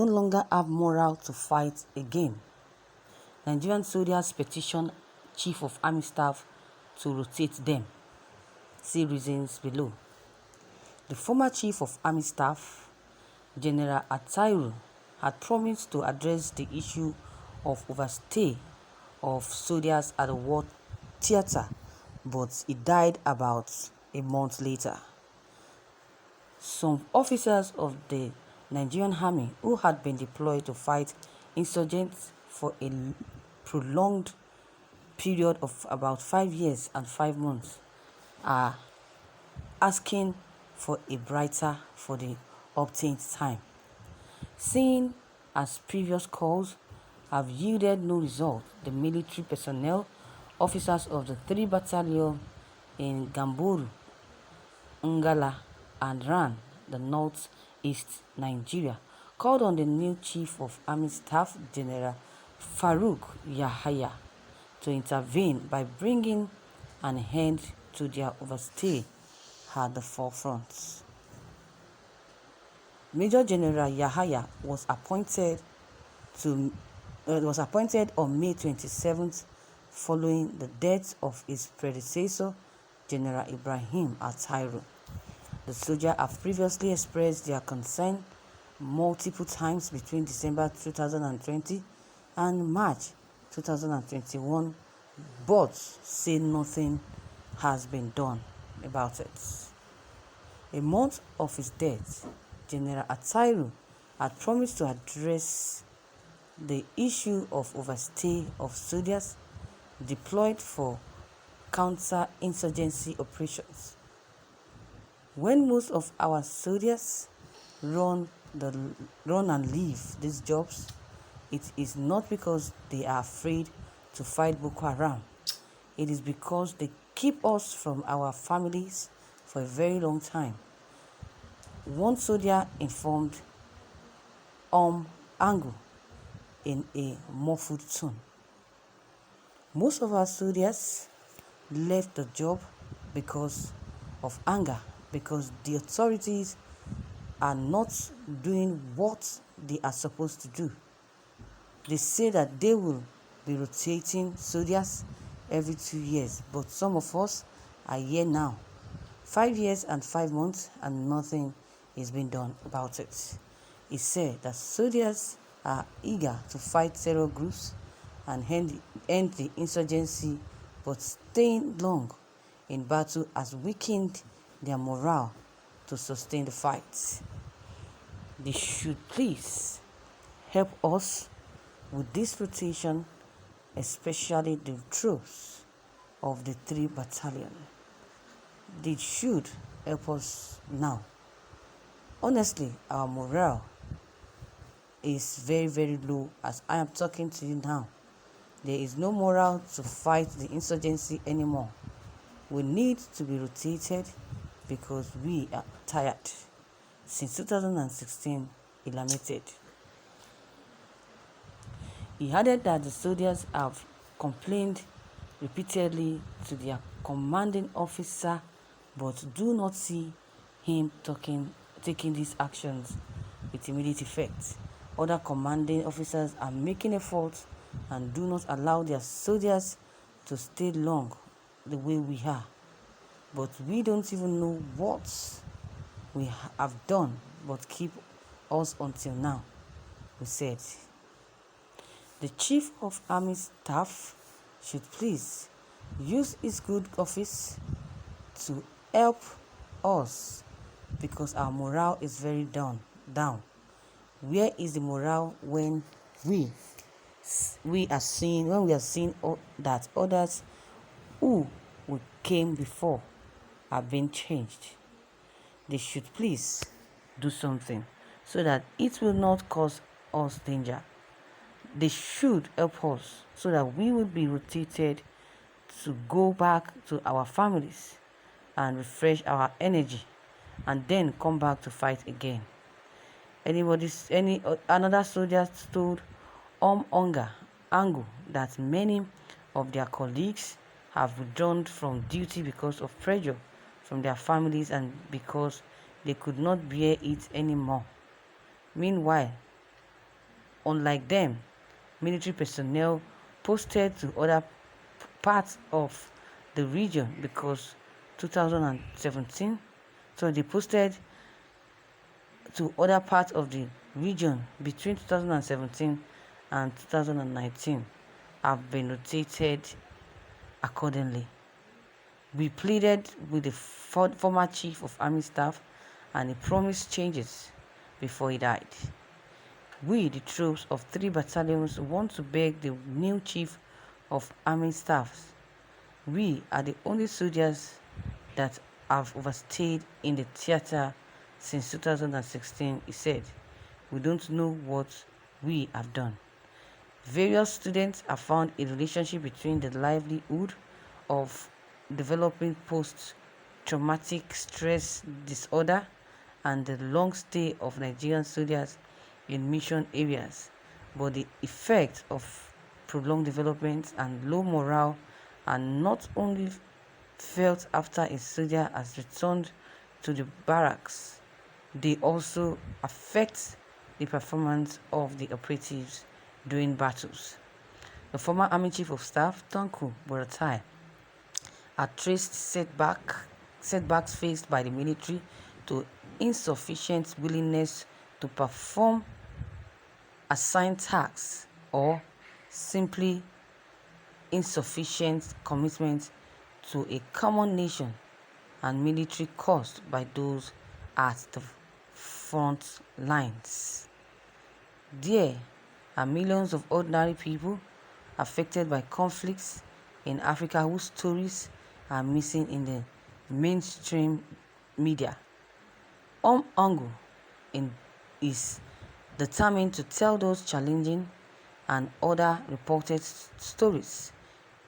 no longer have morale to fight again. Nigerian soldiers petition Chief of Army Staff to rotate them. See reasons below. The former Chief of Army Staff, General Atairu, had promised to address the issue of overstay of soldiers at the war theatre, but he died about a month later. Some officers of the Nigerian Army who had been deployed to fight insurgents for a prolonged period of about 5 years and 5 months are asking for a brighter for the obtained time. Seeing as previous calls have yielded no result, the military personnel officers of the 3 battalions in Gamboru, Ngala, and Ran, the northeast Nigeria, called on the new Chief of Army Staff, General SSøkøhãrãm, to intervene by bringing an end to their overstay at the forefront. Major General Yahaya was appointed on May 27th following the death of his predecessor, General Ibrahim Atairu. The soldiers have previously expressed their concern multiple times between December 2020 and March 2021, but say nothing has been done about it. A month of his death, General Atairu had promised to address the issue of overstay of soldiers deployed for counter-insurgency operations. When most of our soldiers run and leave these jobs, it is not because they are afraid to fight Boko Haram. It is because they keep us from our families for a very long time. One soldier informed Angu in a muffled tone. Most of our soldiers left the job because of anger, because the authorities are not doing what they are supposed to do. They say that they will be rotating soldiers every 2 years, but some of us are here now, 5 years and 5 months, and nothing is being done about it. He said that soldiers are eager to fight terror groups and end the insurgency, but staying long in battle has weakened their morale to sustain the fight. They should please help us with this rotation, especially the troops of the 3 battalions. They should help us now. Honestly, our morale is very, very low as I am talking to you now. There is no morale to fight the insurgency anymore. We need to be rotated because we are tired. Since 2016, he lamented. He added that the soldiers have complained repeatedly to their commanding officer but do not see him taking these actions with immediate effect. Other commanding officers are making efforts and do not allow their soldiers to stay long the way we are. But we don't even know what we have done but keep us until now, we said. The Chief of Army Staff should please use his good office to help us because our morale is very down. Where is the morale when we are seeing that others who came before have been changed? They should please do something so that it will not cause us danger. They should help us so that we will be rotated to go back to our families and refresh our energy and then come back to fight again. Another soldier told Angu that many of their colleagues have withdrawn from duty because of pressure from their families and because they could not bear it anymore. Meanwhile, Unlike them, military personnel posted to other parts of the region because 2017, so they posted to other parts of the region between 2017 and 2019 have been rotated accordingly. We pleaded with the former Chief of Army Staff and he promised changes before he died. We, the troops of 3 battalions, want to beg the new Chief of Army Staffs. We are the only soldiers that have overstayed in the theater since 2016, he said. We don't know what we have done. Various students have found a relationship between the livelihood of developing post-traumatic stress disorder and the long stay of Nigerian soldiers in mission areas, but the effects of prolonged development and low morale are not only felt after a soldier has returned to the barracks, they also affect the performance of the operatives during battles. The former Army Chief of Staff, Tanko Buratai, had traced setbacks faced by the military to insufficient willingness to perform assigned tasks or simply insufficient commitment to a common nation and military caused by those at the front lines. There are millions of ordinary people affected by conflicts in Africa whose stories are missing in the mainstream media. Angu is determined to tell those challenging and other reported stories,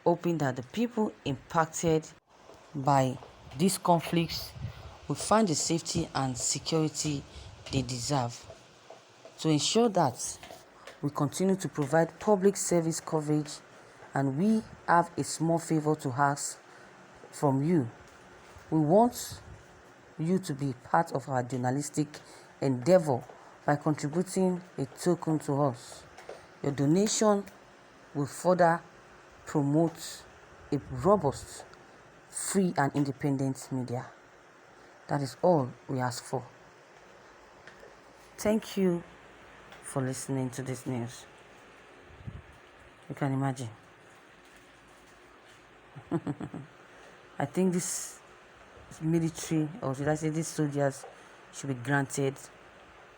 hoping that the people impacted by these conflicts will find the safety and security they deserve. To ensure that we continue to provide public service coverage, and we have a small favor to ask from you. We want you to be part of our journalistic endeavor by contributing a token to us. Your donation will further promote a robust, free and independent media. That is all we ask for. Thank you for listening to this news. You can imagine. I think this military, or should I say these soldiers, should be granted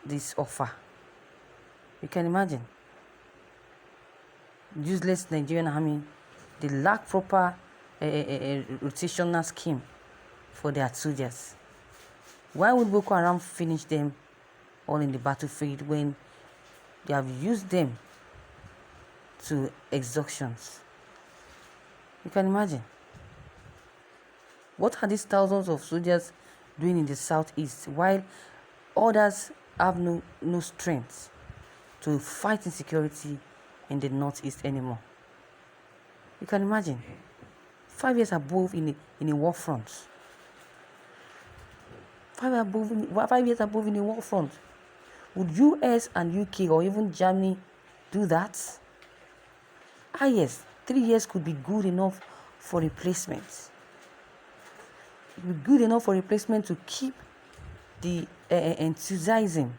this offer. You can imagine. Useless Nigerian army, they lack proper rotational scheme for their soldiers. Why would Boko Haram finish them all in the battlefield when they have used them to exhaustions? You can imagine. What are these thousands of soldiers doing in the southeast while others have no strength to fight insecurity in the northeast anymore? You can imagine. 5 years above in a war front. 5 years above in a war front. Would US and UK or even Germany do that? Yes, 3 years could be good enough for replacement. It would be good enough for replacement to keep the enthusiasm.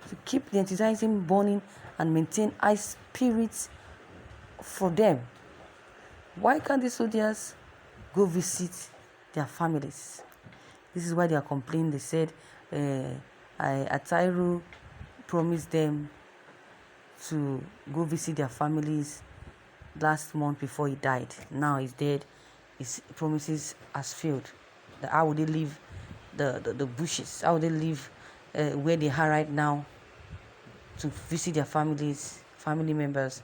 To keep the enthusiasm burning and maintain high spirits for them. Why can't the soldiers go visit their families? This is why they are complaining. They said Atairu promised them to go visit their families last month before he died. Now he's dead. His promises has failed. How would they leave the bushes? How would they leave where they are right now to visit their family members?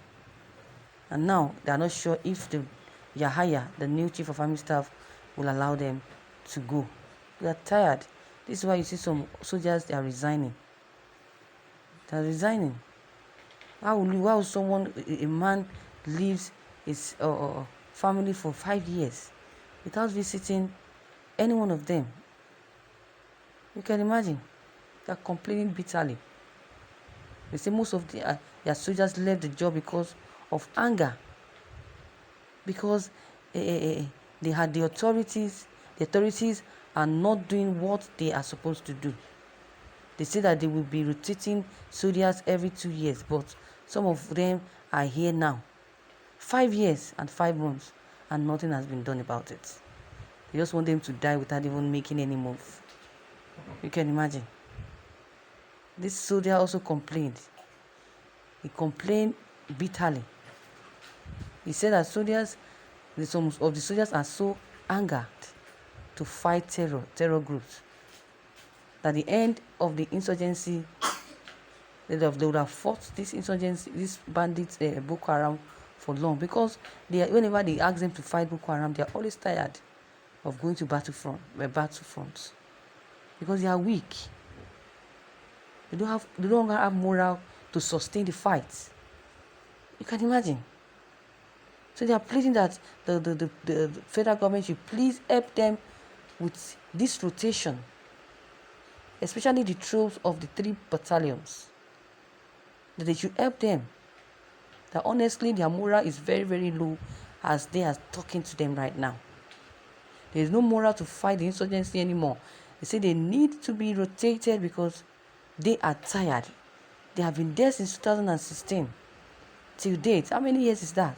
And now they are not sure if the Yahaya, the new Chief of Army Staff, will allow them to go. They are tired. This is why you see some soldiers, they are resigning. They are resigning. How will someone, a man, leaves his family for 5 years without visiting any one of them? You can imagine. They are complaining bitterly. They say most of their soldiers left the job because of anger, because they had the authorities are not doing what they are supposed to do. They say that they will be rotating soldiers every 2 years, but some of them are here now 5 years and 5 months, and nothing has been done about it. They just want them to die without even making any move. You can imagine. This soldier also complained. He complained bitterly. He said that some of the soldiers are so angered to fight terror groups, that the end of the insurgency, they would have fought this insurgency, these bandits, Boko Haram, for long, because whenever they ask them to fight Boko Haram, they are always tired of going to battlefronts, because they are weak. They no longer have morale to sustain the fight. You can imagine. So they are pleading that the federal government should please help them with this rotation, especially the troops of the 3 battalions. That they should help them. That honestly, their morale is very, very low as they are talking to them right now. There is no morale to fight the insurgency anymore. They say they need to be rotated because they are tired. They have been there since 2016 till date. How many years is that?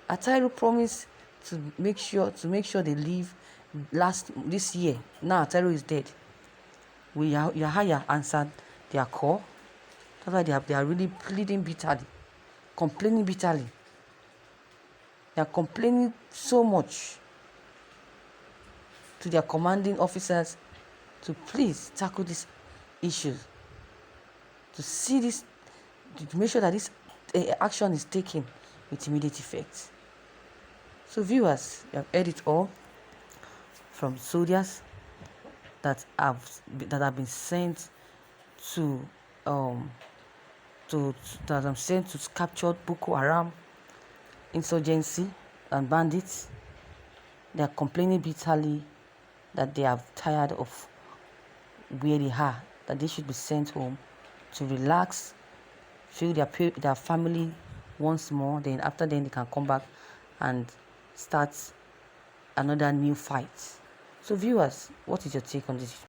Atairo promised to make sure they leave this year. Now Atairo is dead. Yahaya answered their call. That's why they are really pleading bitterly, complaining bitterly. They are complaining so much to their commanding officers to please tackle these issues, to make sure that this action is taken with immediate effect. So viewers, you have heard it all from soldiers that have been sent to capture Boko Haram insurgency and bandits. They are complaining bitterly that they are tired of where they are, that they should be sent home to relax, feel their family once more. Then after they can come back and start another new fight. So viewers, what is your take on this?